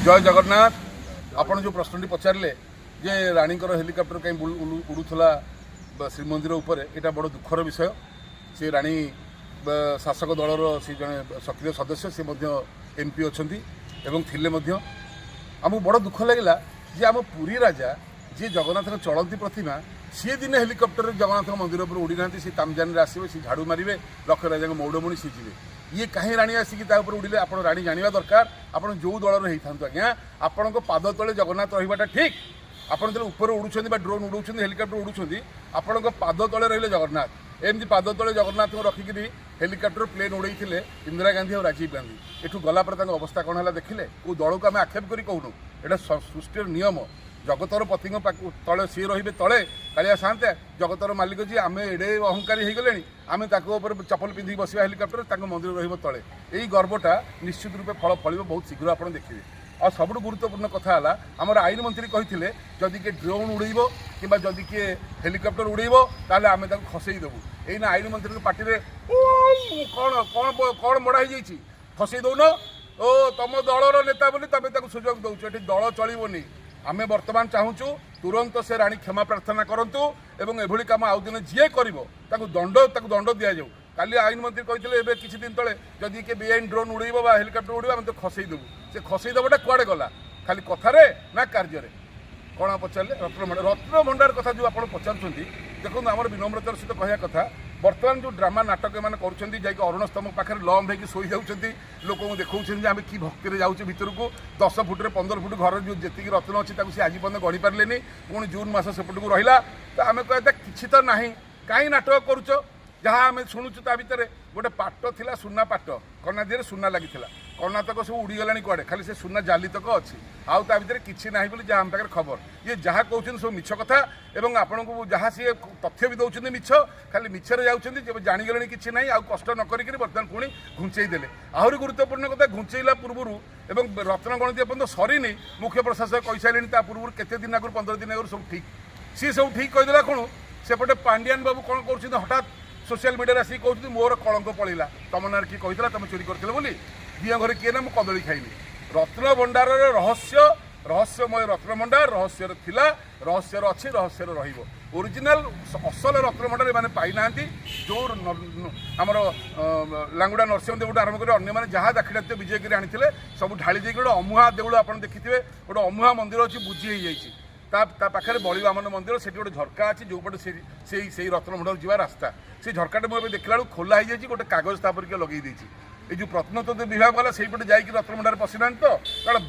जय जगन्नाथ। आपण जो प्रश्नटी पचारे जे राणीकर हेलिकप्टर कहीं उड़ूला श्रीमंदिर उपर यहाँ बड़ दुखर विषय। से राणी शासक दलर सी जड़े सक्रिय सदस्य सी एमपी अच्छा थिले आमको बड़ दुख लगे जे आम पुरी राजा जी जगन्नाथ चलती प्रतिमा सी दिन हेलिकप्टर जगन्नाथ मंदिर पर उड़ी ना सी तामजान आसवे सी झाड़ू मारे लक्ष्य राजा मौड़मणि सी जी ये कहीं राणी आसिक उड़े आप राणी जाना दरकार आप जो दलर होता आज्ञा आपण पाद तले जगन्नाथ रहीटा ठीक। आपड़ जो ऊपर उड़ुं ड्रोन उड़ाऊँ हेलिकप्टर उड़ुं आपण पाद तले रही जगन्नाथ एमती पाद तले जगन्नाथ रखिक हेलिकप्टर प्लेन उड़े इंदिरा गांधी और राजीव गांधी एठू गला अवस्था कौन है देखिले कौ दल को आम आक्षेप कर कहूँ यहाँ सृष्टि नियम जगतर पति तले सी रे तले कालिया साते जगतर मालिक जी आम एडे अहंकारी हो गले आम चपल पिंधिक बसवा हेलिकप्टर मंदिर रले यही गर्वटा निश्चित रूपे फल फल बहुत शीघ्र आप देखिए। और सब गुरुत्वपूर्ण कथा है आमर आईन मंत्री कही जदि किए ड्रोन उड़ेब कि जदि किए हेलिकप्टर उड़ेब ताले आम खसई देवु यही आईन मंत्री पार्टी में कौन कौन कौन मड़ा हो खसई दौन ओ तुम दलर नेता बोली तुम सुजोग दौच ये दल चलनी आम बर्तमान चाहूँ तुरंत से राणी क्षमा प्रार्थना करूँ एवं एभली कम आउ दिन जी कर दंड दि जाऊ। काली आईन मंत्री कहते किसी दिन तले जदि किए बेआईन ड्रोन उड़ेब हेलिकप्टर उड़ेब आम तो खसई देवु से खसई देवटा कुआड़े गला खाली कथारे ना कार्य कौन पचारे रत्न भंडार कथा जो आप पचार देखो आम विनम्रतार सहित कहया कथा बर्तमान जो ड्रामा नाटक एम कर अरुण स्तंभ पाखे लम्ब होकर शोई जाऊँच लोक देखा आम कि भक्ति जाऊँ भितर को 10 फुट 15 फुट घर जो जी रत्न अच्छी सी आज पर्यटन गढ़ी पारे पुणी जून मास सेपटू रहा तो आम कहता कि तो ना कहीं नाटक करुच जहाँ आम शुणुचु ता भितर गोटे पाट थिला सुना पाट कना दिए सुना लगी कना तक सब उड़ीगला कड़े खाली से सुना जाली तक अच्छी आउ ता भितर किसी ना बोली जहाँ आम पाखे खबर ये जहाँ कहते सब मिछ कथा एवं आपण को जहाँ सी तथ्य भी दौरान मिछ खाली मिछरे जाऊँच जाणीगले कि ना आउ कष्ट न करी बर्तमान पुणी घुंचई देले आहरी गुरुत्वपूर्ण कथा घुंचईला पूर्व एवं रत्न गणति एपर्यंत सरीनी मुख्य प्रशासक कही सारे पूर्व केते दिन आगुरी 15 दिन आगुरी सब ठीक सी सब ठीक कहीदेला कौन सेपटे पांडियान बाबू कौन कर हठात सोशल मीडिया आसिक कहते मोर कलंक पड़ेगा तुम ना किए कही तुम चोरी करते बोली दिया घरे किए ना मुझे कदली खाइली रत्न भंडार रहस्य रहस्यमय रत्न भंडार रहस्य थिला रहस्य अच्छी रहस्य ओरिजिनल असल रत्न भंडार मैंने पाई ना जो आमर लांगुड़ा नरसिंह आरंभ कर अन्य जहाँ दाखिल विजयगिरी आनी सब ढाली देकी गोटे अमुहा देउल आप देखिए गोटे अमुहा मंदिर अच्छी बुझी हो पाखे बड़ी बामन मंदिर से गोटे झरका अच्छी जो पटे से रत्न भंडार जी रास्ता से झरकाटे मुझे देखला बेलू खोला हो जाए गोटे कागज तापर लगे ये जो प्रत्नतत्व विभाग वाला से रत्न भंडार पशिना तो कारण